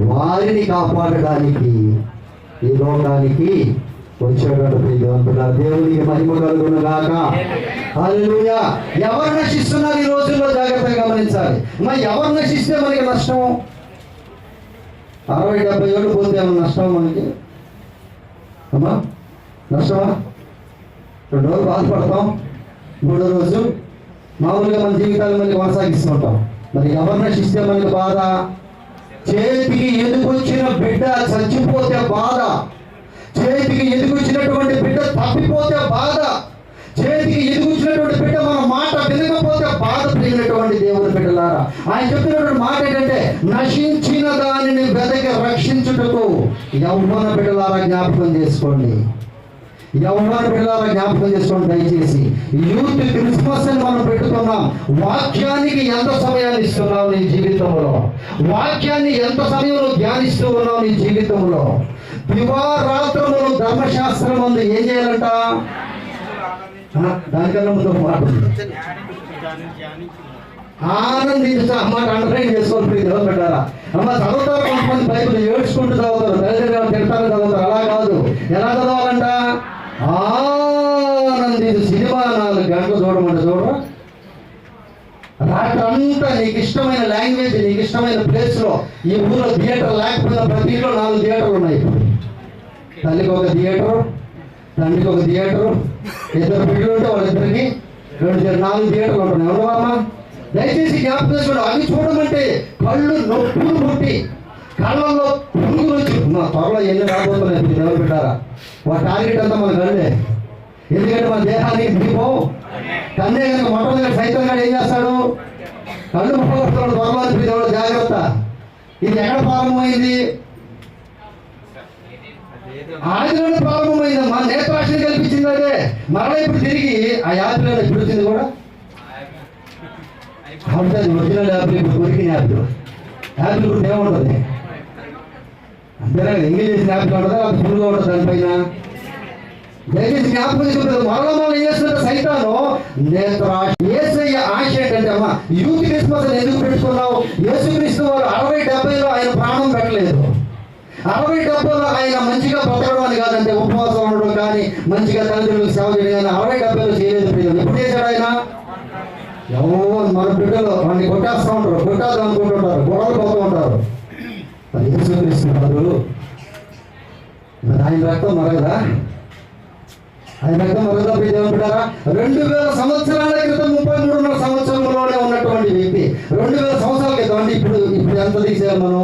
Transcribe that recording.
వారిని కాపాడడానికి ఈ లోకానికి వచ్చేటటువంటి దేవునికి మహిమ కలుగును గాక. హల్లెలూయా. ఎవరు నశిస్తున్నారు ఈ రోజుల్లో? జాగ్రత్తగా గమనించాలి. మరి ఎవరు నశిస్తే మనకి నష్టం? 60-70 ఏళ్ళు పోతే ఏమన్నా నష్టం మనకి? అమ్మా నష్టమా? 2 రోజులు బాధపడతాం, 3వ రోజు మామూలుగా మన జీవితాలు మనకి కొనసాగిస్తుంటాం. మరి ఎవరు నశిస్తే మనకి బాధ? చేతికి ఎదుకొచ్చిన బిడ్డ చచ్చిపోతే బాధ, చేతికి ఎదుకొచ్చినటువంటి బిడ్డ తప్పిపోతే బాధ, చేతికి ఎదుకొచ్చినటువంటి బిడ్డ మన మాట వినకపోతే బాధ. ప్రియమైనటువంటి దేవుని బిడ్డలారా, ఆయన చెప్పినటువంటి మాట ఏంటంటే, నశించిన దానిని వెదకి రక్షించుటకు యవ్వన బిడ్డలారా జ్ఞాపకం చేసుకోండి. యవ్వన బిడ్డలారా జ్ఞాపకం చేసుకోండి దయచేసి. యూత్ క్రిస్మస్ అని మనం పెట్టుకున్నాం. వాక్యానికి ఎంత సమయాన్ని ఇస్తున్నావు నీ జీవితంలో? వాక్యాన్ని ఎంత సమయంలో ధ్యానిస్తూ ఉన్నావు నీ జీవితంలో? దివారాత్రములు ధర్మశాస్త్రం ఉంది. ఏం చేయాలంట? దానికన్నా ముందు ఒక మాట ఉంది, ఆనందించా అమ్మాట అండర్లైన్ చేసుకోవాలి. దేవుని పెట్టారా అమ్మ? చదువుతారు కొంతమంది, బైబిల్ ఏడ్చుకుంటూ చదువుతారు, తల్లిదండ్రులు తిడతారు చదువుతారు. అలా కాదు. ఎలా చదవాలంట? ఆనందించు. సినిమా 4 గంటలు చూడమంటే చూడరా. రాత్రంతా నీకు ఇష్టమైన లాంగ్వేజ్, నీకు ఇష్టమైన ప్లేస్లో, ఈ ఊళ్ళో థియేటర్ లేకపోయినా ప్రతి ఇంట్లో 4 థియేటర్లు ఉన్నాయి. తల్లికి ఒక థియేటర్, తండ్రికి ఒక థియేటర్, 2 బిడ్డలు ఉంటే వాళ్ళిద్దరికి 4 థియేటర్లు ఉంటున్నాయి. ఎవరమ్మా? దయచేసి జ్ఞాపకం చేసుకోండి. అవి చూడమంటే కళ్ళు నొప్పులు పుట్టి కళ్ళల్లో పురుగులు వచ్చి మా త్వరలో ఎన్ని రాబోతున్నాయి దేవుడు పెట్టారా. వాటి టార్గెట్ అంతా మన కళ్ళే. ఎందుకంటే మన దేహానికి దీపం కన్నే కనుక మొట్టమొదటి సైతం గారు ఏం చేస్తాడు? కళ్ళు ముప్పగొడుతున్నాడు. త్వరలో దేవుడు జాగ్రత్త. ఇది ఎక్కడ ప్రారంభమైంది? ఆదిలోనే ప్రారంభమైందమ్మా. నేత్రాశని కల్పించింది అదే. మరలా ఇప్పుడు తిరిగి ఆ యాత్రలో ఇప్పుడు వచ్చింది కూడా. కాబట్టి అది ఒరిజినల్ యాపిల్, ఇప్పుడు దొరికిన యాపిల్. యాపిల్ ఇప్పుడు ఏముంటుంది? అంతేనా? ఎంగేజ్ చేసిన యాపిల్ ఉంటుందా? అది ఫుల్గా ఉంటుంది దానిపైన. దయచేసి జ్ఞాపకం చేసుకుంటుంది. మరలా మనం ఏం చేస్తుంటే సైతాను నేత్రాశ. యేసయ్య ఆశ ఏంటంటే అమ్మా, యూత్ క్రిస్మస్ అని ఎందుకు పెట్టుకున్నావు? యేసుక్రీస్తు వారు 60-70లో ఆయన ప్రాణం పెట్టలేదు. 60-70లో ఆయన మంచిగా బ్రతకడం అని కాదంటే, ఉపవాసం ఉండడం కానీ, మంచిగా తల్లిదండ్రులకు సేవ చేయడం కానీ 60-70లో చేయలేదు. ఎప్పుడు చేశాడు ఆయన? ఎవరు మన బిడ్డలు వాడిని కొట్టేస్తూ ఉంటారు, కొట్టాలి అనుకుంటుంటారు, గొడవలు పోతూ ఉంటారు. యేసుక్రీస్తున్నారు. ఆయన రక్తం మరగదా? ఆయన రక్తం మరగదా? దేవుని బిడ్డలారా, 2000 సంవత్సరాల క్రితం 33.5 సంవత్సరంలోనే ఉన్నటువంటి వ్యక్తి 2000 సంవత్సరాల క్రితం అంటే ఇప్పుడు ఎంత తీసేయాలి మనం?